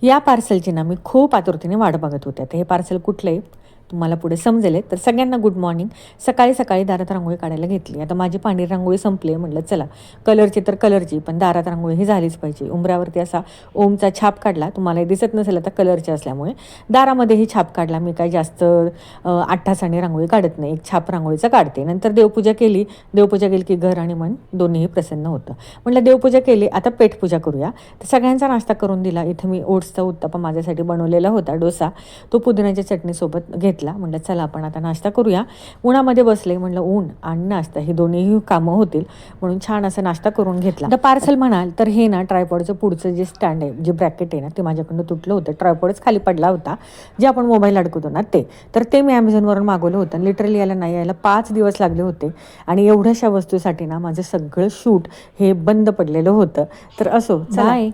या पार्सलची ना मी खूप आतुरतेने वाट बघत होते. तर हे पार्सल कुठलं आहे तुम्हाला पुढे समजेल. तर सगळ्यांना गुड मॉर्निंग. सकाळी सकाळी दारात रांगोळी काढायला घेतली. आता माझी पांढरी रांगोळी संपली आहे. म्हटलं चला कलरची तर कलरची, पण दारात रांगोळी ही झालीच पाहिजे. उंबऱ्यावरती असा ओमचा छाप काढला. तुम्हाला दिसत नसेल आता कलरची असल्यामुळे. दारामध्येही छाप काढला. मी काही जास्त आठ्ठासाने रांगोळी काढत नाही, एक छाप रांगोळीचा काढते. नंतर देवपूजा केली. देवपूजा केली की घर आणि मन दोन्हीही प्रसन्न होतं. म्हटलं देवपूजा केली, आता पेटपूजा करूया. तर सगळ्यांचा नाश्ता करून दिला. इथं मी ओट्सचा उत्तप्पा माझ्यासाठी बनवलेला होता, डोसा. तो पुदिन्याच्या चटणीसोबत घेतला. म्हटलं चला आपण आता नाश्ता करूया. उन्हामध्ये बसले, म्हटलं ऊन आणि नाश्ता हे दोन्हीही कामं होतील म्हणून छान असा नाश्ता करून घेतला. तर पार्सल म्हणाल तर हे ना ट्रायपॉडचं पुढचं जे स्टँड आहे, जे ब्रॅकेट आहे ना, ते माझ्याकडनं तुटलं होतं. ट्रायपॉडच खाली पडला होता, जे आपण मोबाईल अडकवतो ना ते. तर ते मी ॲमेझॉनवरून मागवलं होतं. लिटरली याला नाही यायला 5 दिवस लागले होते आणि एवढ्याशा वस्तूसाठी ना माझं सगळं शूट हे बंद पडलेलं होतं. तर असो, बाय.